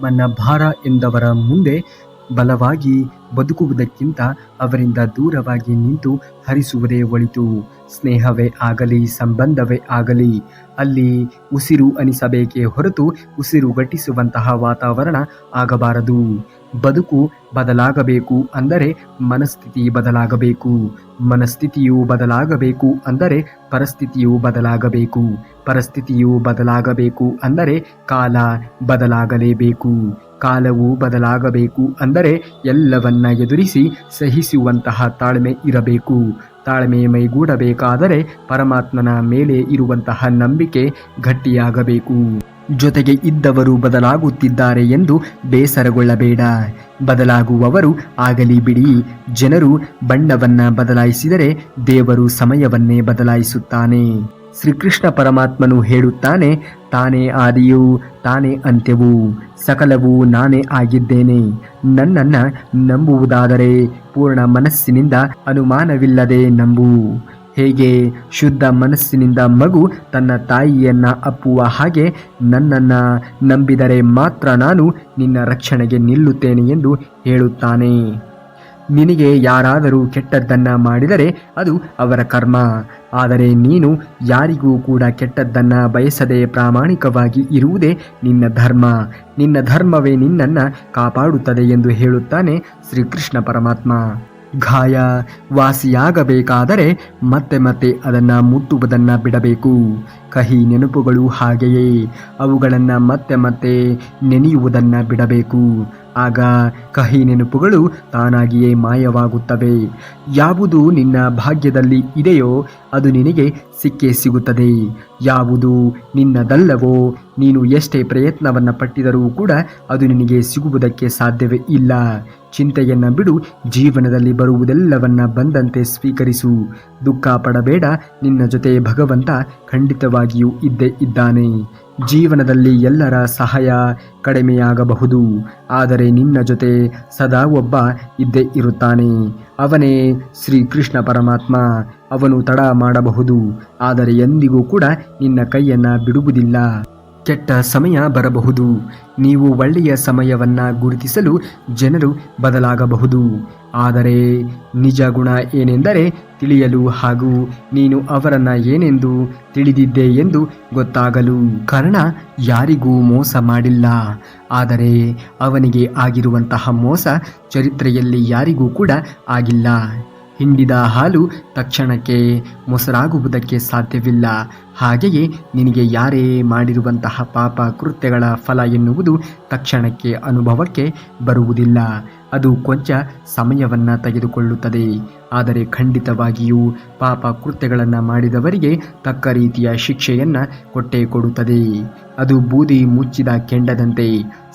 ನನ್ನ ಭಾರ ಎಂದವರ ಮುಂದೆ ಬಲವಾಗಿ ಬದುಕುವುದಕ್ಕಿಂತ ಅವರಿಂದ ದೂರವಾಗಿ ನಿಂತು ಹರಿಸುವುದೇ ಒಳಿತು. ಸ್ನೇಹವೇ ಆಗಲಿ, ಸಂಬಂಧವೇ ಆಗಲಿ, ಅಲ್ಲಿ ಉಸಿರು ಅನಿಸಬೇಕೇ ಹೊರತು ಉಸಿರುಗಟ್ಟಿಸುವಂತಹ ವಾತಾವರಣ ಆಗಬಾರದು. ಬದುಕು ಬದಲಾಗಬೇಕು ಅಂದರೆ ಮನಸ್ಥಿತಿ ಬದಲಾಗಬೇಕು. ಮನಸ್ಥಿತಿಯು ಬದಲಾಗಬೇಕು ಅಂದರೆ ಪರಿಸ್ಥಿತಿಯು ಬದಲಾಗಬೇಕು. ಪರಿಸ್ಥಿತಿಯು ಬದಲಾಗಬೇಕು ಅಂದರೆ ಕಾಲ ಬದಲಾಗಲೇಬೇಕು. ಕಾಲವು ಬದಲಾಗಬೇಕು ಅಂದರೆ ಎಲ್ಲವನ್ನ ಎದುರಿಸಿ ಸಹಿಸುವಂತಹ ತಾಳ್ಮೆ ಇರಬೇಕು. ತಾಳ್ಮೆ ಮೈಗೂಡಬೇಕಾದರೆ ಪರಮಾತ್ಮನ ಮೇಲೆ ಇರುವಂತಹ ನಂಬಿಕೆ ಗಟ್ಟಿಯಾಗಬೇಕು. ಜೊತೆಗೆ ಇದ್ದವರು ಬದಲಾಗುತ್ತಿದ್ದಾರೆ ಎಂದು ಬೇಸರಗೊಳ್ಳಬೇಡ. ಬದಲಾಗುವವರು ಆಗಲಿ ಬಿಡಿ. ಜನರು ಬಣ್ಣವನ್ನ ಬದಲಾಯಿಸಿದರೆ ದೇವರು ಸಮಯವನ್ನೇ ಬದಲಾಯಿಸುತ್ತಾನೆ. ಶ್ರೀಕೃಷ್ಣ ಪರಮಾತ್ಮನು ಹೇಳುತ್ತಾನೆ, ತಾನೇ ಆದಿಯು ತಾನೇ ಅಂತ್ಯವು, ಸಕಲವೂ ನಾನೇ ಆಗಿದ್ದೇನೆ. ನನ್ನನ್ನು ನಂಬುವುದಾದರೆ ಪೂರ್ಣ ಮನಸ್ಸಿನಿಂದ ಅನುಮಾನವಿಲ್ಲದೆ ನಂಬು. ಹೇಗೆ ಶುದ್ಧ ಮನಸ್ಸಿನಿಂದ ಮಗು ತನ್ನ ತಾಯಿಯನ್ನ ಅಪ್ಪುವ ಹಾಗೆ ನನ್ನನ್ನು ನಂಬಿದರೆ ಮಾತ್ರ ನಾನು ನಿನ್ನ ರಕ್ಷಣೆಗೆ ನಿಲ್ಲುತ್ತೇನೆ ಎಂದು ಹೇಳುತ್ತಾನೆ. ನಿನಗೆ ಯಾರಾದರೂ ಕೆಟ್ಟದ್ದನ್ನು ಮಾಡಿದರೆ ಅದು ಅವರ ಕರ್ಮ. ಆದರೆ ನೀನು ಯಾರಿಗೂ ಕೂಡ ಕೆಟ್ಟದ್ದನ್ನು ಬಯಸದೆ ಪ್ರಾಮಾಣಿಕವಾಗಿ ಇರುವುದೇ ನಿನ್ನ ಧರ್ಮ. ನಿನ್ನ ಧರ್ಮವೇ ನಿನ್ನನ್ನು ಕಾಪಾಡುತ್ತದೆ ಎಂದು ಹೇಳುತ್ತಾನೆ ಶ್ರೀಕೃಷ್ಣ ಪರಮಾತ್ಮ. ಗಾಯ ವಾಸಿಯಾಗಬೇಕಾದರೆ ಮತ್ತೆ ಮತ್ತೆ ಅದನ್ನು ಮುಟ್ಟುವುದನ್ನು ಬಿಡಬೇಕು. ಕಹಿ ನೆನಪುಗಳು ಹಾಗೆಯೇ, ಅವುಗಳನ್ನು ಮತ್ತೆ ಮತ್ತೆ ನೆನೆಯುವುದನ್ನು ಬಿಡಬೇಕು. ಆಗ ಕಹಿ ನೆನಪುಗಳು ತಾನಾಗಿಯೇ ಮಾಯವಾಗುತ್ತವೆ. ಯಾವುದು ನಿನ್ನ ಭಾಗ್ಯದಲ್ಲಿ ಇದೆಯೋ ಅದು ನಿನಗೆ ಸಿಕ್ಕೇ ಸಿಗುತ್ತದೆ. ಯಾವುದು ನಿನ್ನದಲ್ಲವೋ ನೀನು ಎಷ್ಟೇ ಪ್ರಯತ್ನವನ್ನು ಪಟ್ಟಿದರೂ ಕೂಡ ಅದು ನಿನಗೆ ಸಿಗುವುದಕ್ಕೆ ಸಾಧ್ಯವೇ ಇಲ್ಲ. ಚಿಂತೆಯನ್ನು ಬಿಡು, ಜೀವನದಲ್ಲಿ ಬರುವುದೆಲ್ಲವನ್ನ ಬಂದಂತೆ ಸ್ವೀಕರಿಸು. ದುಃಖ ಪಡಬೇಡ, ನಿನ್ನ ಜೊತೆ ಭಗವಂತ ಖಂಡಿತವಾಗಿಯೂ ಇದ್ದೇ ಇದ್ದಾನೆ. ಜೀವನದಲ್ಲಿ ಎಲ್ಲರ ಸಹಾಯ ಕಡಿಮೆಯಾಗಬಹುದು, ಆದರೆ ನಿನ್ನ ಜೊತೆ ಸದಾ ಒಬ್ಬ ಇದ್ದೇ ಇರುತ್ತಾನೆ. ಅವನೇ ಶ್ರೀಕೃಷ್ಣ ಪರಮಾತ್ಮ. ಅವನು ತಡ ಮಾಡಬಹುದು, ಆದರೆ ಎಂದಿಗೂ ಕೂಡ ನಿನ್ನ ಕೈಯನ್ನು ಬಿಡುವುದಿಲ್ಲ. ಕೆಟ್ಟ ಸಮಯ ಬರಬಹುದು, ನೀವು ಒಳ್ಳೆಯ ಸಮಯವನ್ನು ಗುರುತಿಸಲು ಜನರು ಬದಲಾಗಬಹುದು. ಆದರೆ ನಿಜ ಗುಣ ಏನೆಂದರೆ ತಿಳಿಯಲು ಹಾಗೂ ನೀನು ಅವರನ್ನು ಏನೆಂದು ತಿಳಿದಿದ್ದೆ ಎಂದು ಗೊತ್ತಾಗಲು. ಕರ್ಣ ಯಾರಿಗೂ ಮೋಸ ಮಾಡಿಲ್ಲ, ಆದರೆ ಅವನಿಗೆ ಆಗಿರುವಂತಹ ಮೋಸ ಚರಿತ್ರೆಯಲ್ಲಿ ಯಾರಿಗೂ ಕೂಡ ಆಗಿಲ್ಲ. ಹಿಂಡಿದ ಹಾಲು ತಕ್ಷಣಕ್ಕೆ ಮೊಸರಾಗುವುದಕ್ಕೆ ಸಾಧ್ಯವಿಲ್ಲ. ಹಾಗೆಯೇ ನಿನಗೆ ಯಾರೇ ಮಾಡಿರುವಂತಹ ಪಾಪ ಕೃತ್ಯಗಳ ಫಲ ಎನ್ನುವುದು ತಕ್ಷಣಕ್ಕೆ ಅನುಭವಕ್ಕೆ ಬರುವುದಿಲ್ಲ. ಅದು ಕೊಂಚ ಸಮಯವನ್ನು ತೆಗೆದುಕೊಳ್ಳುತ್ತದೆ. ಆದರೆ ಖಂಡಿತವಾಗಿಯೂ ಪಾಪ ಕೃತ್ಯಗಳನ್ನು ಮಾಡಿದವರಿಗೆ ತಕ್ಕ ರೀತಿಯ ಶಿಕ್ಷೆಯನ್ನು ಕೊಟ್ಟೇ ಕೊಡುತ್ತದೆ. ಅದು ಬೂದಿ ಮುಚ್ಚಿದ ಕೆಂಡದಂತೆ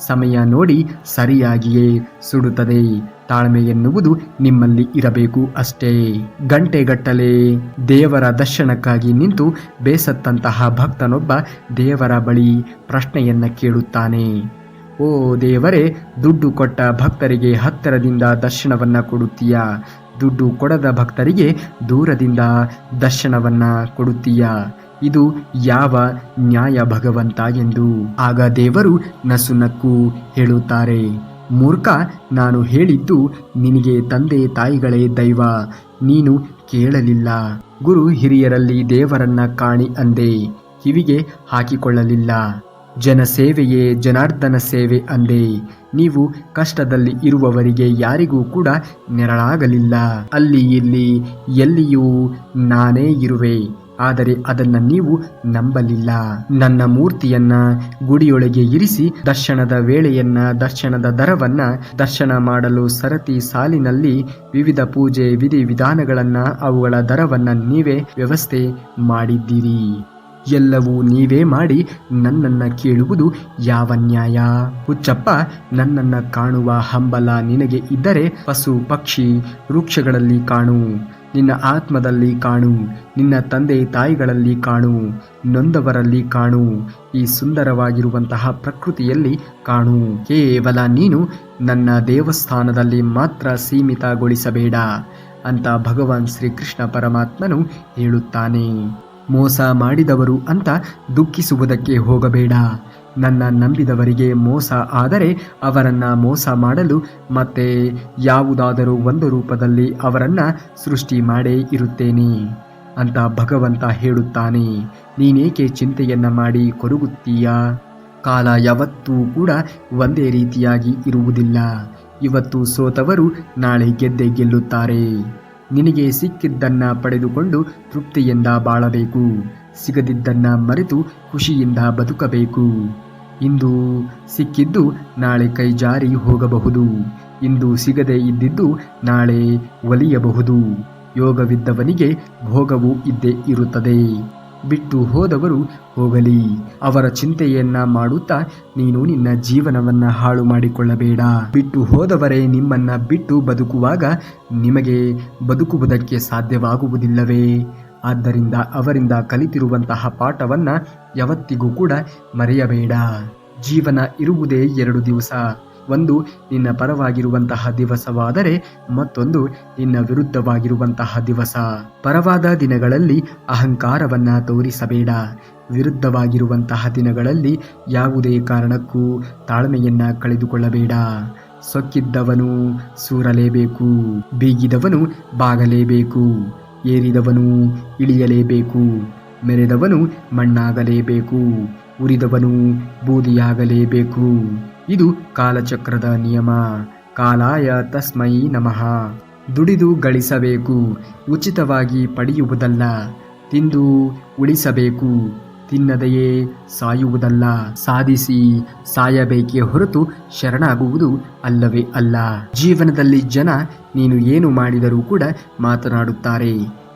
ಸಮಯ ನೋಡಿ ಸರಿಯಾಗಿಯೇ ಸುಡುತ್ತದೆ. ತಾಳ್ಮೆ ಎನ್ನುವುದು ನಿಮ್ಮಲ್ಲಿ ಇರಬೇಕು ಅಷ್ಟೇ. ಗಂಟೆಗಟ್ಟಲೆ ದೇವರ ದರ್ಶನಕ್ಕಾಗಿ ನಿಂತು ಬೇಸತ್ತಂತಹ ಭಕ್ತನೊಬ್ಬ ದೇವರ ಬಳಿ ಪ್ರಶ್ನೆಯನ್ನ ಕೇಳುತ್ತಾನೆ. ಓ ದೇವರೇ, ದುಡ್ಡು ಕೊಟ್ಟ ಭಕ್ತರಿಗೆ ಹತ್ತಿರದಿಂದ ದರ್ಶನವನ್ನ ಕೊಡುತ್ತೀಯಾ? ದುಡ್ಡು ಕೊಡದ ಭಕ್ತರಿಗೆ ದೂರದಿಂದ ದರ್ಶನವನ್ನ ಕೊಡುತ್ತೀಯಾ? ಇದು ಯಾವ ನ್ಯಾಯ ಭಗವಂತ ಎಂದು. ಆಗ ದೇವರು ನಸುನಕ್ಕು ಹೇಳುತ್ತಾರೆ, ಮೂರ್ಖ, ನಾನು ಹೇಳಿದ್ದು ನಿನಗೆ ತಂದೆ ತಾಯಿಗಳೇ ದೈವ, ನೀನು ಕೇಳಲಿಲ್ಲ. ಗುರು ಹಿರಿಯರಲ್ಲಿ ದೇವರನ್ನ ಕಾಣಿ ಅಂದೆ, ಕಿವಿಗೆ ಹಾಕಿಕೊಳ್ಳಲಿಲ್ಲ. ಜನಸೇವೆಯೇ ಜನಾರ್ದನ ಸೇವೆ ಅಂದೆ, ನೀವು ಕಷ್ಟದಲ್ಲಿ ಇರುವವರಿಗೆ ಯಾರಿಗೂ ಕೂಡ ನೆರಳಾಗಲಿಲ್ಲ. ಅಲ್ಲಿ ಇಲ್ಲಿ ಎಲ್ಲಿಯೂ ನಾನೇ ಇರುವೆ, ಆದರೆ ಅದನ್ನು ನೀವು ನಂಬಲಿಲ್ಲ. ನನ್ನ ಮೂರ್ತಿಯನ್ನ ಗುಡಿಯೊಳಗೆ ಇರಿಸಿ ದರ್ಶನದ ವೇಳೆಯನ್ನ, ದರ್ಶನದ ದರವನ್ನ, ದರ್ಶನ ಮಾಡಲು ಸರತಿ ಸಾಲಿನಲ್ಲಿ ವಿವಿಧ ಪೂಜೆ ವಿಧಿ ವಿಧಾನಗಳನ್ನ, ಅವುಗಳ ದರವನ್ನ ನೀವೇ ವ್ಯವಸ್ಥೆ ಮಾಡಿದ್ದೀರಿ. ಎಲ್ಲವೂ ನೀವೇ ಮಾಡಿ ನನ್ನನ್ನು ಕೇಳುವುದು ಯಾವ ನ್ಯಾಯ? ಹುಚ್ಚಪ್ಪ, ನನ್ನನ್ನು ಕಾಣುವ ಹಂಬಲ ನಿನಗೆ ಇದ್ದರೆ ಪಶು ಪಕ್ಷಿ ವೃಕ್ಷಗಳಲ್ಲಿ ಕಾಣು, ನಿನ್ನ ಆತ್ಮದಲ್ಲಿ ಕಾಣು, ನಿನ್ನ ತಂದೆ ತಾಯಿಗಳಲ್ಲಿ ಕಾಣು, ನೊಂದವರಲ್ಲಿ ಕಾಣು, ಈ ಸುಂದರವಾಗಿರುವಂತಹ ಪ್ರಕೃತಿಯಲ್ಲಿ ಕಾಣು. ಕೇವಲ ನೀನು ನನ್ನ ದೇವಸ್ಥಾನದಲ್ಲಿ ಮಾತ್ರ ಸೀಮಿತಗೊಳಿಸಬೇಡ ಅಂತ ಭಗವಾನ್ ಶ್ರೀಕೃಷ್ಣ ಪರಮಾತ್ಮನು ಹೇಳುತ್ತಾನೆ. ಮೋಸ ಮಾಡಿದವರು ಅಂತ ದುಃಖಿಸುವುದಕ್ಕೆ ಹೋಗಬೇಡ. ನನ್ನ ನಂಬಿದವರಿಗೆ ಮೋಸ ಆದರೆ ಅವರನ್ನು ಮೋಸ ಮಾಡಲು ಮತ್ತೆ ಯಾವುದಾದರೂ ಒಂದು ರೂಪದಲ್ಲಿ ಅವರನ್ನು ಸೃಷ್ಟಿ ಮಾಡೇ ಇರುತ್ತೇನೆ ಅಂತ ಭಗವಂತ ಹೇಳುತ್ತಾನೆ. ನೀನೇಕೆ ಚಿಂತೆಯನ್ನು ಮಾಡಿ ಕೊರಗುತ್ತೀಯಾ? ಕಾಲ ಯಾವತ್ತೂ ಕೂಡ ಒಂದೇ ರೀತಿಯಾಗಿ ಇರುವುದಿಲ್ಲ. ಇವತ್ತು ಸೋತವರು ನಾಳೆ ಗೆದ್ದೇ ಗೆಲ್ಲುತ್ತಾರೆ. ನಿನಗೆ ಸಿಕ್ಕಿದ್ದನ್ನ ಪಡೆದುಕೊಂಡು ತೃಪ್ತಿಯಿಂದ ಬಾಳಬೇಕು. ಸಿಗದಿದ್ದನ್ನ ಮರೆತು ಖುಷಿಯಿಂದ ಬದುಕಬೇಕು. ಇಂದು ಸಿಕ್ಕಿದ್ದು ನಾಳೆ ಕೈ ಜಾರಿ ಹೋಗಬಹುದು. ಇಂದು ಸಿಗದೇ ಇದ್ದಿದ್ದು ನಾಳೆ ಒಲಿಯಬಹುದು. ಯೋಗವಿದ್ದವನಿಗೆ ಭೋಗವೂ ಇದ್ದೇ ಇರುತ್ತದೆ. ಬಿಟ್ಟು ಹೋದವರು ಹೋಗಲಿ, ಅವರ ಚಿಂತೆಯನ್ನ ಮಾಡುತ್ತಾ ನೀನು ನಿನ್ನ ಜೀವನವನ್ನ ಹಾಳು ಮಾಡಿಕೊಳ್ಳಬೇಡ. ಬಿಟ್ಟು ಹೋದವರೇ ನಿಮ್ಮನ್ನ ಬಿಟ್ಟು ಬದುಕುವಾಗ ನಿಮಗೆ ಬದುಕುವುದಕ್ಕೆ ಸಾಧ್ಯವಾಗುವುದಿಲ್ಲವೇ? ಆದ್ದರಿಂದ ಅವರಿಂದ ಕಲಿತಿರುವಂತಹ ಪಾಠವನ್ನ ಯಾವತ್ತಿಗೂ ಕೂಡ ಮರೆಯಬೇಡ. ಜೀವನ ಇರುವುದೇ 2 ದಿವಸ. ಒಂದು ನಿನ್ನ ಪರವಾಗಿರುವಂತಹ ದಿವಸವಾದರೆ ಮತ್ತೊಂದು ನಿನ್ನ ವಿರುದ್ಧವಾಗಿರುವಂತಹ ದಿವಸ. ಪರವಾದ ದಿನಗಳಲ್ಲಿ ಅಹಂಕಾರವನ್ನ ತೋರಿಸಬೇಡ. ವಿರುದ್ಧವಾಗಿರುವಂತಹ ದಿನಗಳಲ್ಲಿ ಯಾವುದೇ ಕಾರಣಕ್ಕೂ ತಾಳ್ಮೆಯನ್ನ ಕಳೆದುಕೊಳ್ಳಬೇಡ. ಸೊಕ್ಕಿದ್ದವನು ಸೂರಲೇಬೇಕು, ಬೀಗಿದವನು ಬಾಗಲೇಬೇಕು, ಏರಿದವನು ಇಳಿಯಲೇಬೇಕು, ಮೆರೆದವನು ಮಣ್ಣಾಗಲೇಬೇಕು, ಉರಿದವನು ಬೂದಿಯಾಗಲೇಬೇಕು. ಇದು ಕಾಲಚಕ್ರದ ನಿಯಮ. ಕಾಲಾಯ ತಸ್ಮೈ ನಮಃ. ದುಡಿದು ಗಳಿಸಬೇಕು, ಉಚಿತವಾಗಿ ಪಡೆಯುವುದಲ್ಲ. ತಿಂದು ಉಳಿಸಬೇಕು, ತಿನ್ನದೆಯೇ ಸಾಯುವುದಲ್ಲ. ಸಾಧಿಸಿ ಸಾಯಬೇಕೇ ಹೊರತು ಶರಣಾಗುವುದು ಅಲ್ಲವೇ ಅಲ್ಲ. ಜೀವನದಲ್ಲಿ ಜನ ನೀನು ಏನು ಮಾಡಿದರೂ ಕೂಡ ಮಾತನಾಡುತ್ತಾರೆ.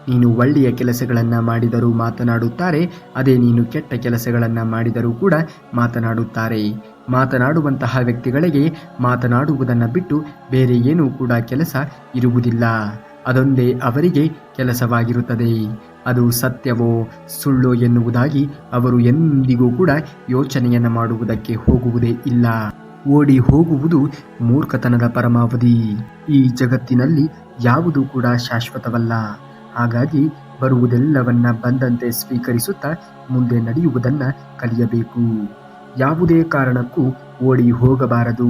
ನೀನು ಒಳ್ಳೆಯ ಕೆಲಸಗಳನ್ನು ಮಾಡಿದರೂ ಮಾತನಾಡುತ್ತಾರೆ. ಅದೇ ನೀನು ಕೆಟ್ಟ ಕೆಲಸಗಳನ್ನು ಮಾಡಿದರೂ ಕೂಡ ಮಾತನಾಡುತ್ತಾರೆ. ಮಾತನಾಡುವಂತಹ ವ್ಯಕ್ತಿಗಳಿಗೆ ಮಾತನಾಡುವುದನ್ನು ಬಿಟ್ಟು ಬೇರೆ ಏನೂ ಕೂಡ ಕೆಲಸ ಇರುವುದಿಲ್ಲ. ಅದೊಂದೇ ಅವರಿಗೆ ಕೆಲಸವಾಗಿರುತ್ತದೆ. ಅದು ಸತ್ಯವೋ ಸುಳ್ಳೋ ಎನ್ನುವುದಾಗಿ ಅವರು ಎಂದಿಗೂ ಕೂಡ ಯೋಚನೆಯನ್ನು ಮಾಡುವುದಕ್ಕೆ ಹೋಗುವುದೇ ಇಲ್ಲ. ಓಡಿ ಹೋಗುವುದು ಮೂರ್ಖತನದ ಪರಮಾವಧಿ. ಈ ಜಗತ್ತಿನಲ್ಲಿ ಯಾವುದೂ ಕೂಡ ಶಾಶ್ವತವಲ್ಲ. ಹಾಗಾಗಿ ಬರುವುದೆಲ್ಲವನ್ನ ಬಂದಂತೆ ಸ್ವೀಕರಿಸುತ್ತಾ ಮುಂದೆ ನಡೆಯುವುದನ್ನು ಕಲಿಯಬೇಕು. ಯಾವುದೇ ಕಾರಣಕ್ಕೂ ಓಡಿ ಹೋಗಬಾರದು.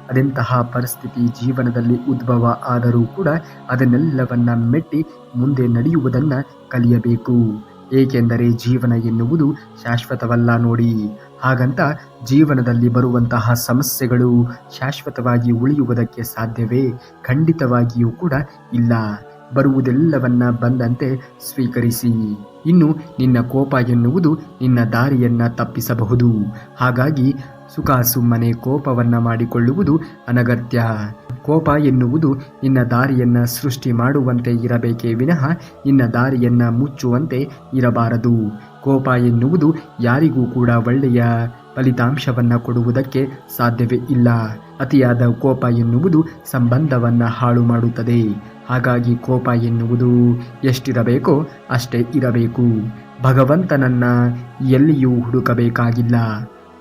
ಅದೆಂತಹ ಪರಿಸ್ಥಿತಿ ಜೀವನದಲ್ಲಿ ಉದ್ಭವ ಆದರೂ ಕೂಡ ಅದನ್ನೆಲ್ಲವನ್ನ ಮೆಟ್ಟಿ ಮುಂದೆ ನಡೆಯುವುದನ್ನು ಕಲಿಯಬೇಕು. ಏಕೆಂದರೆ ಜೀವನ ಎನ್ನುವುದು ಶಾಶ್ವತವಲ್ಲ ನೋಡಿ. ಹಾಗಂತ ಜೀವನದಲ್ಲಿ ಬರುವಂತಹ ಸಮಸ್ಯೆಗಳು ಶಾಶ್ವತವಾಗಿ ಉಳಿಯುವುದಕ್ಕೆ ಸಾಧ್ಯವೇ? ಖಂಡಿತವಾಗಿಯೂ ಕೂಡ ಇಲ್ಲ. ಬರುವುದೆಲ್ಲವನ್ನ ಬಂದಂತೆ ಸ್ವೀಕರಿಸಿ. ಇನ್ನು ನಿನ್ನ ಕೋಪ ಎನ್ನುವುದು ನಿನ್ನ ದಾರಿಯನ್ನ ತಪ್ಪಿಸಬಹುದು. ಹಾಗಾಗಿ ಸುಖ ಸುಮ್ಮನೆ ಕೋಪವನ್ನ ಮಾಡಿಕೊಳ್ಳುವುದು ಅನಗತ್ಯ. ಕೋಪ ಎನ್ನುವುದು ನಿನ್ನ ದಾರಿಯನ್ನ ಸೃಷ್ಟಿ ಮಾಡುವಂತೆ ಇರಬೇಕೇ ವಿನಃ ನಿನ್ನ ದಾರಿಯನ್ನ ಮುಚ್ಚುವಂತೆ ಇರಬಾರದು. ಕೋಪ ಎನ್ನುವುದು ಯಾರಿಗೂ ಕೂಡ ಒಳ್ಳೆಯ ಫಲಿತಾಂಶವನ್ನ ಕೊಡುವುದಕ್ಕೆ ಸಾಧ್ಯವೇ ಇಲ್ಲ. ಅತಿಯಾದ ಕೋಪ ಎನ್ನುವುದು ಸಂಬಂಧವನ್ನ ಹಾಳು ಮಾಡುತ್ತದೆ. ಹಾಗಾಗಿ ಕೋಪ ಎನ್ನುವುದು ಎಷ್ಟಿರಬೇಕೋ ಅಷ್ಟೇ ಇರಬೇಕು. ಭಗವಂತನನ್ನ ಎಲ್ಲಿಯೂ ಹುಡುಕಬೇಕಾಗಿಲ್ಲ.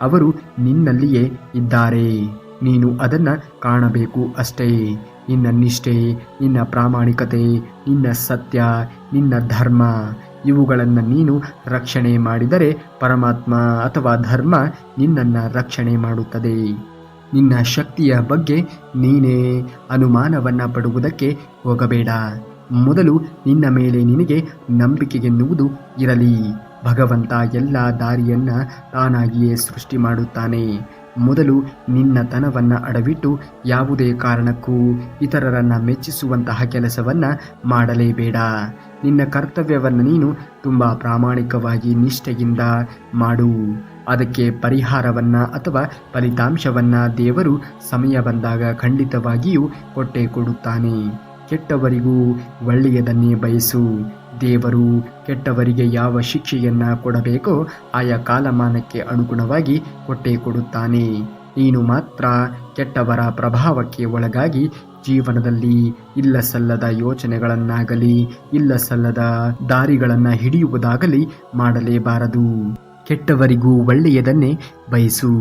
ಅವರು ನಿನ್ನಲ್ಲಿಯೇ ಇದ್ದಾರೆ. ನೀನು ಅದನ್ನು ಕಾಣಬೇಕು ಅಷ್ಟೇ. ನಿನ್ನ ನಿಷ್ಠೆ, ನಿನ್ನ ಪ್ರಾಮಾಣಿಕತೆ, ನಿನ್ನ ಸತ್ಯ, ನಿನ್ನ ಧರ್ಮ ಇವುಗಳನ್ನು ನೀನು ರಕ್ಷಣೆ ಮಾಡಿದರೆ ಪರಮಾತ್ಮ ಅಥವಾ ಧರ್ಮ ನಿನ್ನನ್ನು ರಕ್ಷಣೆ ಮಾಡುತ್ತದೆ. ನಿನ್ನ ಶಕ್ತಿಯ ಬಗ್ಗೆ ನೀನೇ ಅನುಮಾನವನ್ನು ಪಡುವುದಕ್ಕೆ ಹೋಗಬೇಡ. ಮೊದಲು ನಿನ್ನ ಮೇಲೆ ನಿನಗೆ ನಂಬಿಕೆ ಎನ್ನುವುದು ಇರಲಿ. ಭಗವಂತ ಎಲ್ಲ ದಾರಿಯನ್ನು ತಾನಾಗಿಯೇ ಸೃಷ್ಟಿ ಮಾಡುತ್ತಾನೆ. ಮೊದಲು ನಿನ್ನ ತನವನ್ನು ಅಡವಿಟ್ಟು ಯಾವುದೇ ಕಾರಣಕ್ಕೂ ಇತರರನ್ನು ಮೆಚ್ಚಿಸುವಂತಹ ಕೆಲಸವನ್ನು ಮಾಡಲೇಬೇಡ. ನಿನ್ನ ಕರ್ತವ್ಯವನ್ನು ನೀನು ತುಂಬ ಪ್ರಾಮಾಣಿಕವಾಗಿ ನಿಷ್ಠೆಯಿಂದ ಮಾಡು. ಅದಕ್ಕೆ ಪರಿಹಾರವನ್ನು ಅಥವಾ ಫಲಿತಾಂಶವನ್ನು ದೇವರು ಸಮಯ ಬಂದಾಗ ಖಂಡಿತವಾಗಿಯೂ ಕೊಟ್ಟೇ ಕೊಡುತ್ತಾನೆ. ಕೆಟ್ಟವರಿಗೂ ಒಳ್ಳೆಯದನ್ನೇ ಬಯಸು. ದೇವರು ಕೆಟ್ಟವರಿಗೆ ಯಾವ ಶಿಕ್ಷೆಯನ್ನು ಕೊಡಬೇಕೋ ಆಯಾ ಕಾಲಮಾನಕ್ಕೆ ಅನುಗುಣವಾಗಿ ಕೊಟ್ಟೇ ಕೊಡುತ್ತಾನೆ. ನೀನು ಮಾತ್ರ ಕೆಟ್ಟವರ ಪ್ರಭಾವಕ್ಕೆ ಒಳಗಾಗಿ ಜೀವನದಲ್ಲಿ ಇಲ್ಲ ಸಲ್ಲದ ಯೋಚನೆಗಳನ್ನಾಗಲಿ ಇಲ್ಲ ಸಲ್ಲದ ದಾರಿಗಳನ್ನು ಹಿಡಿಯುವುದಾಗಲಿ ಮಾಡಲೇಬಾರದು. ಕೆಟ್ಟವರಿಗೂ ಒಳ್ಳೆಯದನ್ನೇ ಬಯಸು.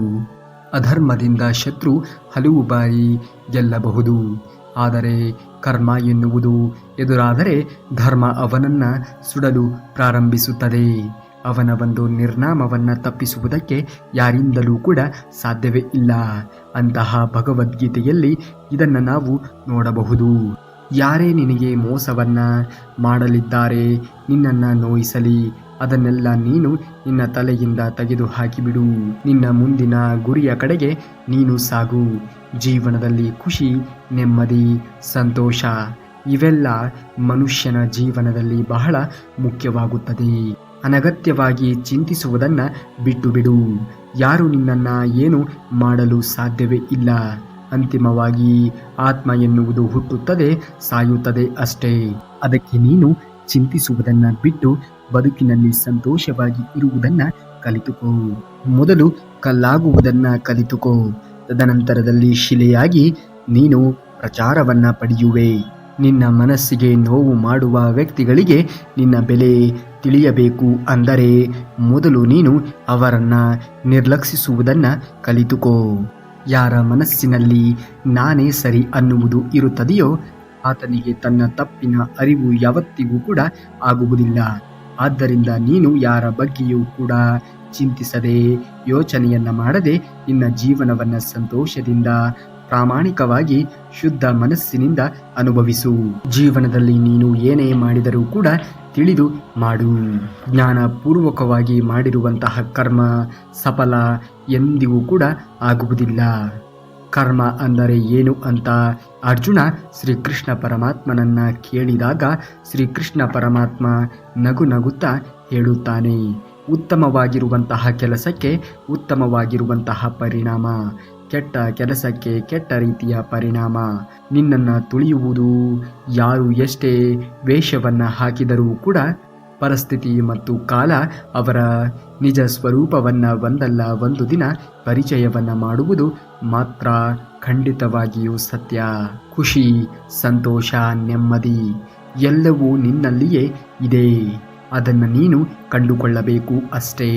ಅಧರ್ಮದಿಂದ ಶತ್ರು ಹಲವು ಬಾರಿ ಗೆಲ್ಲಬಹುದು. ಆದರೆ ಕರ್ಮ ಎನ್ನುವುದು ಎದುರಾದರೆ ಧರ್ಮ ಅವನನ್ನ ಸುಡಲು ಪ್ರಾರಂಭಿಸುತ್ತದೆ. ಅವನ ಒಂದು ನಿರ್ನಾಮವನ್ನು ತಪ್ಪಿಸುವುದಕ್ಕೆ ಯಾರಿಂದಲೂ ಕೂಡ ಸಾಧ್ಯವೇ ಇಲ್ಲ. ಅಂತಹ ಭಗವದ್ಗೀತೆಯಲ್ಲಿ ಇದನ್ನು ನಾವು ನೋಡಬಹುದು. ಯಾರೇ ನಿನಗೆ ಮೋಸವನ್ನ ಮಾಡಲಿದ್ದಾರೆ, ನಿನ್ನನ್ನು ನೋಯಿಸಲಿ, ಅದನ್ನೆಲ್ಲ ನೀನು ನಿನ್ನ ತಲೆಯಿಂದ ತೆಗೆದು ಹಾಕಿಬಿಡು. ನಿನ್ನ ಮುಂದಿನ ಗುರಿಯ ಕಡೆಗೆ ನೀನು ಸಾಗು. ಜೀವನದಲ್ಲಿ ಖುಷಿ, ನೆಮ್ಮದಿ, ಸಂತೋಷ ಇವೆಲ್ಲ ಮನುಷ್ಯನ ಜೀವನದಲ್ಲಿ ಬಹಳ ಮುಖ್ಯವಾಗುತ್ತದೆ. ಅನಗತ್ಯವಾಗಿ ಚಿಂತಿಸುವುದನ್ನು ಬಿಟ್ಟು ಬಿಡು. ಯಾರು ನಿನ್ನನ್ನು ಏನು ಮಾಡಲು ಸಾಧ್ಯವೇ ಇಲ್ಲ. ಅಂತಿಮವಾಗಿ ಆತ್ಮ ಎನ್ನುವುದು ಹುಟ್ಟುತ್ತದೆ, ಸಾಯುತ್ತದೆ ಅಷ್ಟೇ. ಅದಕ್ಕೆ ನೀನು ಚಿಂತಿಸುವುದನ್ನು ಬಿಟ್ಟು ಬದುಕಿನಲ್ಲಿ ಸಂತೋಷವಾಗಿ ಇರುವುದನ್ನು ಕಲಿತುಕೋ. ಮೊದಲು ಕಲ್ಲಾಗುವುದನ್ನ ಕಲಿತುಕೋ, ತದನಂತರದಲ್ಲಿ ಶಿಲೆಯಾಗಿ ನೀನು ಪ್ರಚಾರವನ್ನ ಪಡೆಯುವೆ. ನಿನ್ನ ಮನಸ್ಸಿಗೆ ನೋವು ಮಾಡುವ ವ್ಯಕ್ತಿಗಳಿಗೆ ನಿನ್ನ ಬೆಲೆ ತಿಳಿಯಬೇಕು ಅಂದರೆ ಮೊದಲು ನೀನು ಅವರನ್ನ ನಿರ್ಲಕ್ಷಿಸುವುದನ್ನ ಕಲಿತುಕೋ. ಯಾರ ಮನಸ್ಸಿನಲ್ಲಿ ನಾನೇ ಸರಿ ಅನ್ನುವುದು ಇರುತ್ತದೆಯೋ ಆತನಿಗೆ ತನ್ನ ತಪ್ಪಿನ ಅರಿವು ಯಾವತ್ತಿಗೂ ಕೂಡ ಆಗುವುದಿಲ್ಲ. ಆದ್ದರಿಂದ ನೀನು ಯಾರ ಬಗ್ಗೆಯೂ ಕೂಡ ಚಿಂತಿಸದೆ, ಯೋಚನೆಯನ್ನ ಮಾಡದೆ ನಿನ್ನ ಜೀವನವನ್ನ ಸಂತೋಷದಿಂದ, ಪ್ರಾಮಾಣಿಕವಾಗಿ, ಶುದ್ಧ ಮನಸ್ಸಿನಿಂದ ಅನುಭವಿಸು. ಜೀವನದಲ್ಲಿ ನೀನು ಏನೇ ಮಾಡಿದರೂ ಕೂಡ ತಿಳಿದು ಮಾಡು. ಜ್ಞಾನಪೂರ್ವಕವಾಗಿ ಮಾಡಿರುವಂತಹ ಕರ್ಮ ಸಫಲ ಎಂದಿಗೂ ಕೂಡ ಆಗುವುದಿಲ್ಲ. ಕರ್ಮ ಅಂದರೆ ಏನು ಅಂತ ಅರ್ಜುನ ಶ್ರೀಕೃಷ್ಣ ಪರಮಾತ್ಮನನ್ನ ಕೇಳಿದಾಗ ಶ್ರೀಕೃಷ್ಣ ಪರಮಾತ್ಮ ನಗು ನಗುತ್ತಾ ಹೇಳುತ್ತಾನೆ, ಉತ್ತಮವಾಗಿರುವಂತಹ ಕೆಲಸಕ್ಕೆ ಉತ್ತಮವಾಗಿರುವಂತಹ ಪರಿಣಾಮ, ಕೆಟ್ಟ ಕೆಲಸಕ್ಕೆ ಕೆಟ್ಟ ರೀತಿಯ ಪರಿಣಾಮ. ನಿನ್ನನ್ನು ತುಳಿಯುವುದು ಯಾರು ಎಷ್ಟೇ ವೇಷವನ್ನು ಹಾಕಿದರೂ ಕೂಡ ಪರಿಸ್ಥಿತಿ ಮತ್ತು ಕಾಲ ಅವರ ನಿಜ ಸ್ವರೂಪವನ್ನು ಒಂದಲ್ಲ ಒಂದು ದಿನ ಪರಿಚಯವನ್ನು ಮಾಡುವುದು ಮಾತ್ರ ಖಂಡಿತವಾಗಿಯೂ ಸತ್ಯ. ಖುಷಿ, ಸಂತೋಷ, ನೆಮ್ಮದಿ ಎಲ್ಲವೂ ನಿನ್ನಲ್ಲಿಯೇ ಇದೆ. ಅದನ್ನು ನೀನು ಕಂಡುಕೊಳ್ಳಬೇಕು ಅಷ್ಟೇ.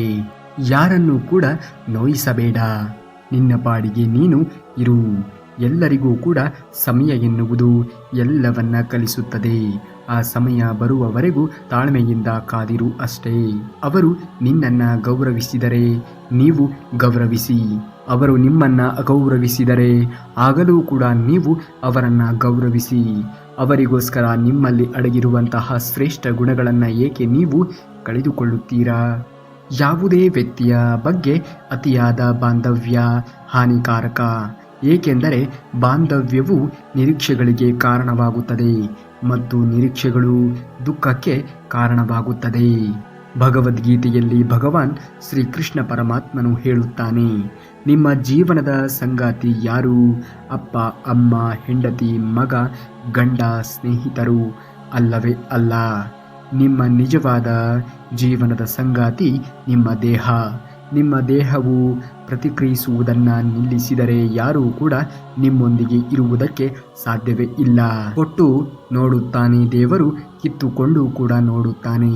ಯಾರನ್ನೂ ಕೂಡ ನೋಯಿಸಬೇಡ. ನಿನ್ನ ಪಾಡಿಗೆ ನೀನು ಇರು. ಎಲ್ಲರಿಗೂ ಕೂಡ ಸಮಯ ಎನ್ನುವುದು ಎಲ್ಲವನ್ನ ಕಲಿಸುತ್ತದೆ. ಆ ಸಮಯ ಬರುವವರೆಗೂ ತಾಳ್ಮೆಯಿಂದ ಕಾದಿರು ಅಷ್ಟೇ. ಅವರು ನಿನ್ನನ್ನ ಗೌರವಿಸಿದರೆ ನೀವು ಗೌರವಿಸಿ. ಅವರು ನಿಮ್ಮನ್ನ ಅಗೌರವಿಸಿದರೆ ಆಗಲೂ ಕೂಡ ನೀವು ಅವರನ್ನ ಗೌರವಿಸಿ. ಅವರಿಗೋಸ್ಕರ ನಿಮ್ಮಲ್ಲಿ ಅಡಗಿರುವಂತಹ ಶ್ರೇಷ್ಠ ಗುಣಗಳನ್ನು ಏಕೆ ನೀವು ಕಳೆದುಕೊಳ್ಳುತ್ತೀರಾ? ಯಾವುದೇ ವ್ಯಕ್ತಿಯ ಬಗ್ಗೆ ಅತಿಯಾದ ಬಾಂಧವ್ಯ ಹಾನಿಕಾರಕ. ಏಕೆಂದರೆ ಬಾಂಧವ್ಯವು ನಿರೀಕ್ಷೆಗಳಿಗೆ ಕಾರಣವಾಗುತ್ತದೆ ಮತ್ತು ನಿರೀಕ್ಷೆಗಳು ದುಃಖಕ್ಕೆ ಕಾರಣವಾಗುತ್ತದೆ. ಭಗವದ್ಗೀತೆಯಲ್ಲಿ ಭಗವಾನ್ ಶ್ರೀಕೃಷ್ಣ ಪರಮಾತ್ಮನು ಹೇಳುತ್ತಾನೆ, ನಿಮ್ಮ ಜೀವನದ ಸಂಗಾತಿ ಯಾರು? ಅಪ್ಪ, ಅಮ್ಮ, ಹೆಂಡತಿ, ಮಗ, ಗಂಡ, ಸ್ನೇಹಿತರು ಅಲ್ಲವೇ ಅಲ್ಲ. ನಿಮ್ಮ ನಿಜವಾದ ಜೀವನದ ಸಂಗಾತಿ ನಿಮ್ಮ ದೇಹ. ನಿಮ್ಮ ದೇಹವು ಪ್ರತಿಕ್ರಿಯಿಸುವುದನ್ನು ನಿಲ್ಲಿಸಿದರೆ ಯಾರೂ ಕೂಡ ನಿಮ್ಮೊಂದಿಗೆ ಇರುವುದಕ್ಕೆ ಸಾಧ್ಯವೇ ಇಲ್ಲ. ಕೊಟ್ಟು ನೋಡುತ್ತಾನೆ ದೇವರು, ಕಿತ್ತುಕೊಂಡು ಕೂಡ ನೋಡುತ್ತಾನೆ.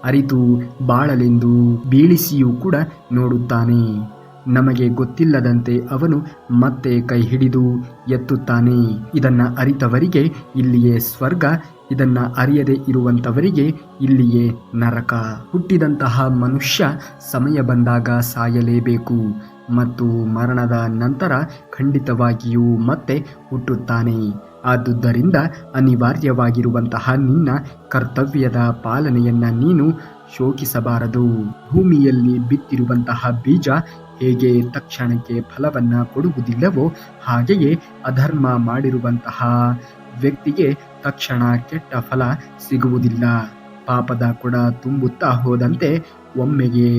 ಅರಿತು ಬಾಳಲೆಂದು ಬೀಳಿಸಿಯೂ ಕೂಡ ನೋಡುತ್ತಾನೆ. ನಮಗೆ ಗೊತ್ತಿಲ್ಲದಂತೆ ಅವನು ಮತ್ತೆ ಕೈ ಹಿಡಿದು ಎತ್ತುತ್ತಾನೆ. ಇದನ್ನು ಅರಿತವರಿಗೆ ಇಲ್ಲಿಯೇ ಸ್ವರ್ಗ, ಇದನ್ನ ಅರಿಯದೇ ಇರುವಂಥವರಿಗೆ ಇಲ್ಲಿಯೇ ನರಕ. ಹುಟ್ಟಿದಂತಹ ಮನುಷ್ಯ ಸಮಯ ಬಂದಾಗ ಸಾಯಲೇಬೇಕು ಮತ್ತು ಮರಣದ ನಂತರ ಖಂಡಿತವಾಗಿಯೂ ಮತ್ತೆ ಹುಟ್ಟುತ್ತಾನೆ. ಆದುದರಿಂದ ಅನಿವಾರ್ಯವಾಗಿರುವಂತಹ ನಿನ್ನ ಕರ್ತವ್ಯದ ಪಾಲನೆಯನ್ನ ನೀನು ಶೋಕಿಸಬಾರದು. ಭೂಮಿಯಲ್ಲಿ ಬಿತ್ತಿರುವಂತಹ ಬೀಜ ಹೇಗೆ ತಕ್ಷಣಕ್ಕೆ ಫಲವನ್ನ ಕೊಡುವುದಿಲ್ಲವೋ ಹಾಗೆಯೇ ಅಧರ್ಮ ಮಾಡಿರುವಂತಹ ವ್ಯಕ್ತಿಗೆ ತಕ್ಷಣ ಕೆಟ್ಟ ಫಲ ಸಿಗುವುದಿಲ್ಲ. ಪಾಪದ ಕೊಡ ತುಂಬುತ್ತಾ ಹೋದಂತೆ ಒಮ್ಮೆಗೆ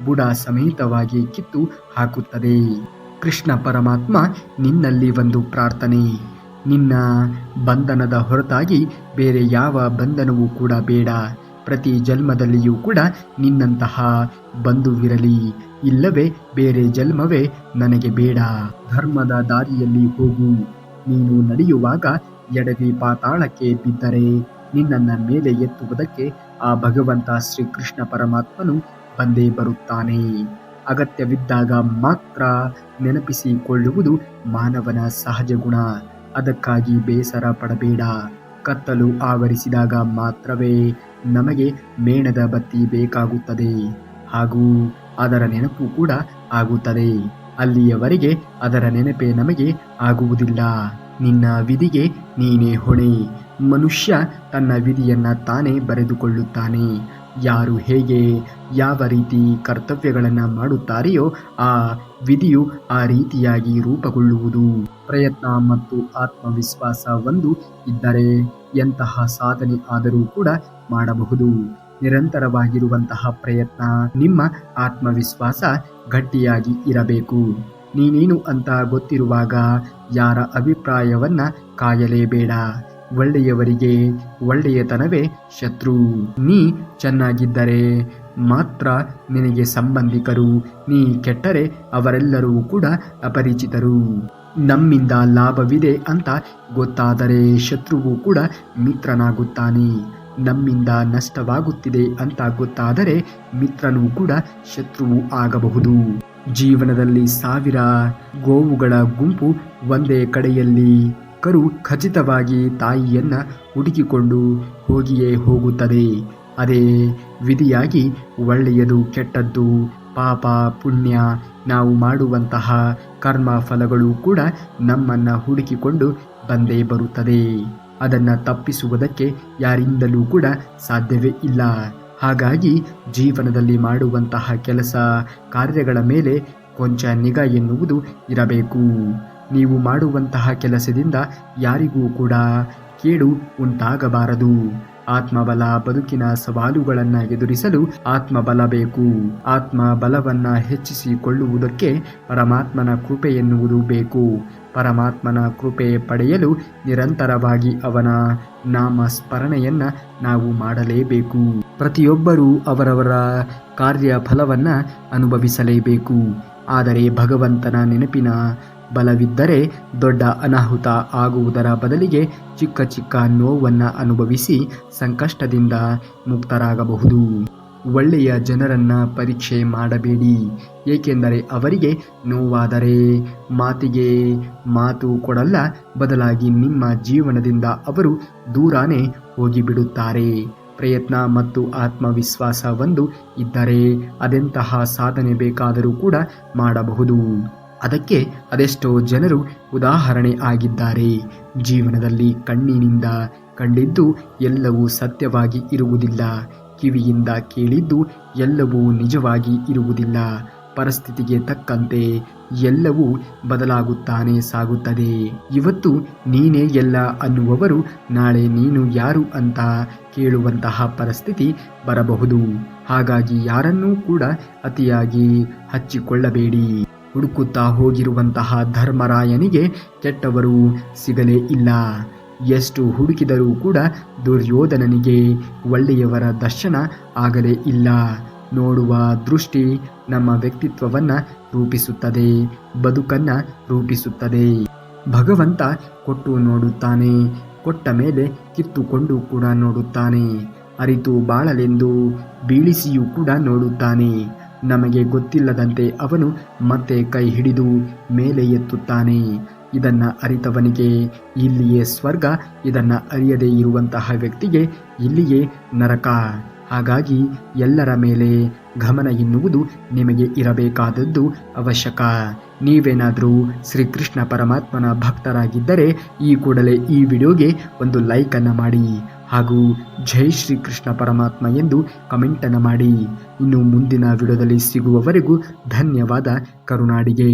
ಬುಡ ಸಮೇತವಾಗಿ ಕಿತ್ತು ಹಾಕುತ್ತದೆ. ಕೃಷ್ಣ ಪರಮಾತ್ಮ ನಿನ್ನಲ್ಲಿ ಒಂದು ಪ್ರಾರ್ಥನೆ, ನಿನ್ನ ಬಂಧನದ ಹೊರತಾಗಿ ಬೇರೆ ಯಾವ ಬಂಧನವೂ ಕೂಡ ಬೇಡ. ಪ್ರತಿ ಜನ್ಮದಲ್ಲಿಯೂ ಕೂಡ ನಿನ್ನಂತಹ ಬಂಧುವಿರಲಿ, ಇಲ್ಲವೇ ಬೇರೆ ಜನ್ಮವೇ ನನಗೆ ಬೇಡ. ಧರ್ಮದ ದಾರಿಯಲ್ಲಿ ಹೋಗು. ನೀನು ನಡೆಯುವಾಗ ಎಡವಿ ಪಾತಾಳಕ್ಕೆ ಬಿದ್ದರೆ ನಿನ್ನನ್ನು ಮೇಲೆ ಎತ್ತುವುದಕ್ಕೆ ಆ ಭಗವಂತ ಶ್ರೀಕೃಷ್ಣ ಪರಮಾತ್ಮನು ಬಂದೇ ಬರುತ್ತಾನೆ. ಅಗತ್ಯವಿದ್ದಾಗ ಮಾತ್ರ ನೆನಪಿಸಿಕೊಳ್ಳುವುದು ಮಾನವನ ಸಹಜ ಗುಣ. ಅದಕ್ಕಾಗಿ ಬೇಸರ ಪಡಬೇಡ. ಕತ್ತಲು ಆವರಿಸಿದಾಗ ಮಾತ್ರವೇ ನಮಗೆ ಮೇಣದ ಬತ್ತಿ ಬೇಕಾಗುತ್ತದೆ ಹಾಗೂ ಅದರ ನೆನಪು ಕೂಡ ಆಗುತ್ತದೆ. ಅಲ್ಲಿಯವರೆಗೆ ಅದರ ನೆನಪೇ ನಮಗೆ ಆಗುವುದಿಲ್ಲ. ನಿನ್ನ ವಿಧಿಗೆ ನೀನೇ ಹೊಣೆ. ಮನುಷ್ಯ ತನ್ನ ವಿಧಿಯನ್ನ ತಾನೇ ಬರೆದುಕೊಳ್ಳುತ್ತಾನೆ. ಯಾರು ಹೇಗೆ ಯಾವ ರೀತಿ ಕರ್ತವ್ಯಗಳನ್ನು ಮಾಡುತ್ತಾರೆಯೋ ಆ ವಿಧಿಯು ಆ ರೀತಿಯಾಗಿ ರೂಪುಗೊಳ್ಳುವುದು. ಪ್ರಯತ್ನ ಮತ್ತು ಆತ್ಮವಿಶ್ವಾಸ ಒಂದು ಇದ್ದರೆ ಎಂತಹ ಸಾಧನೆ ಆದರೂ ಕೂಡ ಮಾಡಬಹುದು. ನಿರಂತರವಾಗಿರುವಂತಹ ಪ್ರಯತ್ನ, ನಿಮ್ಮ ಆತ್ಮವಿಶ್ವಾಸ ಗಟ್ಟಿಯಾಗಿ ಇರಬೇಕು. ನೀನೇನು ಅಂತ ಗೊತ್ತಿರುವಾಗ ಯಾರ ಅಭಿಪ್ರಾಯವನ್ನ ಕಾಯಲೇಬೇಡ. ಒಳ್ಳೆಯವರಿಗೆ ಒಳ್ಳೆಯತನವೇ ಶತ್ರು. ನೀ ಚೆನ್ನಾಗಿದ್ದರೆ ಮಾತ್ರ ನಿನಗೆ ಸಂಬಂಧಿಕರು, ನೀ ಕೆಟ್ಟರೆ ಅವರೆಲ್ಲರೂ ಕೂಡ ಅಪರಿಚಿತರು. ನಮ್ಮಿಂದ ಲಾಭವಿದೆ ಅಂತ ಗೊತ್ತಾದರೆ ಶತ್ರುವು ಕೂಡ ಮಿತ್ರನಾಗುತ್ತಾನೆ. ನಮ್ಮಿಂದ ನಷ್ಟವಾಗುತ್ತಿದೆ ಅಂತ ಗೊತ್ತಾದರೆ ಮಿತ್ರನೂ ಕೂಡ ಶತ್ರುವು ಆಗಬಹುದು. ಜೀವನದಲ್ಲಿ 1000 ಗೋವುಗಳ ಗುಂಪು ಒಂದೇ ಕಡೆಯಲ್ಲಿ ಕರು ಖಚಿತವಾಗಿ ತಾಯಿಯನ್ನ ಹುಡುಕಿಕೊಂಡು ಹೋಗಿಯೇ ಹೋಗುತ್ತದೆ. ಅದೇ ವಿಧಿಯಾಗಿ ಒಳ್ಳೆಯದು ಕೆಟ್ಟದ್ದು, ಪಾಪ ಪುಣ್ಯ, ನಾವು ಮಾಡುವಂತಹ ಕರ್ಮ ಫಲಗಳು ಕೂಡ ನಮ್ಮನ್ನ ಹುಡುಕಿಕೊಂಡು ಬಂದೇ ಬರುತ್ತದೆ. ಅದನ್ನು ತಪ್ಪಿಸುವುದಕ್ಕೆ ಯಾರಿಂದಲೂ ಕೂಡ ಸಾಧ್ಯವೇ ಇಲ್ಲ. ಹಾಗಾಗಿ ಜೀವನದಲ್ಲಿ ಮಾಡುವಂತಹ ಕೆಲಸ ಕಾರ್ಯಗಳ ಮೇಲೆ ಕೊಂಚ ನಿಗಾ ಎನ್ನುವುದು ಇರಬೇಕು. ನೀವು ಮಾಡುವಂತಹ ಕೆಲಸದಿಂದ ಯಾರಿಗೂ ಕೂಡ ಕೇಡು ಉಂಟಾಗಬಾರದು. ಆತ್ಮಬಲ ಬದುಕಿನ ಸವಾಲುಗಳನ್ನು ಎದುರಿಸಲು ಆತ್ಮಬಲ ಬೇಕು. ಆತ್ಮಬಲವನ್ನ ಹೆಚ್ಚಿಸಿಕೊಳ್ಳುವುದಕ್ಕೆ ಪರಮಾತ್ಮನ ಕೃಪೆ ಎನ್ನುವುದು ಬೇಕು. ಪರಮಾತ್ಮನ ಕೃಪೆ ಪಡೆಯಲು ನಿರಂತರವಾಗಿ ಅವನ ನಾಮ ಸ್ಮರಣೆಯನ್ನ ನಾವು ಮಾಡಲೇಬೇಕು. ಪ್ರತಿಯೊಬ್ಬರೂ ಅವರವರ ಕಾರ್ಯ ಫಲವನ್ನ ಅನುಭವಿಸಲೇಬೇಕು. ಆದರೆ ಭಗವಂತನ ನೆನಪಿನ ಬಲವಿದ್ದರೆ ದೊಡ್ಡ ಅನಾಹುತ ಆಗುವುದರ ಬದಲಿಗೆ ಚಿಕ್ಕ ಚಿಕ್ಕ ನೋವನ್ನು ಅನುಭವಿಸಿ ಸಂಕಷ್ಟದಿಂದ ಮುಕ್ತರಾಗಬಹುದು. ಒಳ್ಳೆಯ ಜನರನ್ನ ಪರೀಕ್ಷೆ ಮಾಡಬೇಡಿ. ಏಕೆಂದರೆ ಅವರಿಗೆ ನೋವಾದರೆ ಮಾತಿಗೆ ಮಾತು ಕೊಡಲ್ಲ, ಬದಲಾಗಿ ನಿಮ್ಮ ಜೀವನದಿಂದ ಅವರು ದೂರಾನೇ ಹೋಗಿಬಿಡುತ್ತಾರೆ. ಪ್ರಯತ್ನ ಮತ್ತು ಆತ್ಮವಿಶ್ವಾಸ ಒಂದು ಇದ್ದರೆ ಅದೆಂತಹ ಸಾಧನೆ ಬೇಕಾದರೂ ಕೂಡ ಮಾಡಬಹುದು. ಅದಕ್ಕೆ ಅದೆಷ್ಟೋ ಜನರು ಉದಾಹರಣೆ ಆಗಿದ್ದಾರೆ. ಜೀವನದಲ್ಲಿ ಕಣ್ಣಿನಿಂದ ಕಂಡಿದ್ದು ಎಲ್ಲವೂ ಸತ್ಯವಾಗಿ ಇರುವುದಿಲ್ಲ. ಕಿವಿಯಿಂದ ಕೇಳಿದ್ದು ಎಲ್ಲವೂ ನಿಜವಾಗಿ ಇರುವುದಿಲ್ಲ. ಪರಿಸ್ಥಿತಿಗೆ ತಕ್ಕಂತೆ ಎಲ್ಲವೂ ಬದಲಾಗುತ್ತಾನೆ ಸಾಗುತ್ತದೆ. ಇವತ್ತು ನೀನೇ ಎಲ್ಲ ಅನ್ನುವವರು ನಾಳೆ ನೀನು ಯಾರು ಅಂತ ಕೇಳುವಂತಹ ಪರಿಸ್ಥಿತಿ ಬರಬಹುದು. ಹಾಗಾಗಿ ಯಾರನ್ನೂ ಕೂಡ ಅತಿಯಾಗಿ ಹಚ್ಚಿಕೊಳ್ಳಬೇಡಿ. ಹುಡುಕುತ್ತಾ ಹೋಗಿರುವಂತಹ ಧರ್ಮರಾಯನಿಗೆ ಕೆಟ್ಟವರು ಸಿಗಲೇ ಇಲ್ಲ. ಎಷ್ಟು ಹುಡುಕಿದರೂ ಕೂಡ ದುರ್ಯೋಧನನಿಗೆ ಒಳ್ಳೆಯವರ ದರ್ಶನ ಆಗಲೇ ಇಲ್ಲ. ನೋಡುವ ದೃಷ್ಟಿ ನಮ್ಮ ವ್ಯಕ್ತಿತ್ವವನ್ನು ರೂಪಿಸುತ್ತದೆ, ಬದುಕನ್ನು ರೂಪಿಸುತ್ತದೆ. ಭಗವಂತ ಕೊಟ್ಟು ನೋಡುತ್ತಾನೆ, ಕೊಟ್ಟ ಮೇಲೆ ಕಿತ್ತುಕೊಂಡು ಕೂಡ ನೋಡುತ್ತಾನೆ. ಅರಿತು ಬಾಳಲೆಂದು ಬೀಳಿಸಿಯೂ ಕೂಡ ನೋಡುತ್ತಾನೆ. ನಮಗೆ ಗೊತ್ತಿಲ್ಲದಂತೆ ಅವನು ಮತ್ತೆ ಕೈ ಹಿಡಿದು ಮೇಲೆ ಎತ್ತುತ್ತಾನೆ. ಇದನ್ನು ಅರಿತವನಿಗೆ ಇಲ್ಲಿಯೇ ಸ್ವರ್ಗ, ಇದನ್ನು ಅರಿಯದೇ ಇರುವಂತಹ ವ್ಯಕ್ತಿಗೆ ಇಲ್ಲಿಯೇ ನರಕ. ಹಾಗಾಗಿ ಎಲ್ಲರ ಮೇಲೆ ಗಮನ ಎನ್ನುವುದು ನಿಮಗೆ ಇರಬೇಕಾದದ್ದು ಅವಶ್ಯಕ. ನೀವೇನಾದರೂ ಶ್ರೀಕೃಷ್ಣ ಪರಮಾತ್ಮನ ಭಕ್ತರಾಗಿದ್ದರೆ ಈ ಕೂಡಲೇ ಈ ವಿಡಿಯೋಗೆ ಒಂದು ಲೈಕನ್ನು ಮಾಡಿ ಹಾಗೂ ಜೈ ಶ್ರೀಕೃಷ್ಣ ಪರಮಾತ್ಮ ಎಂದು ಕಮೆಂಟನ್ನು ಮಾಡಿ. ಇನ್ನು ಮುಂದಿನ ವಿಡಿಯೋದಲ್ಲಿ ಸಿಗುವವರೆಗೂ ಧನ್ಯವಾದ. ಕರುನಾಡಿಗೆ.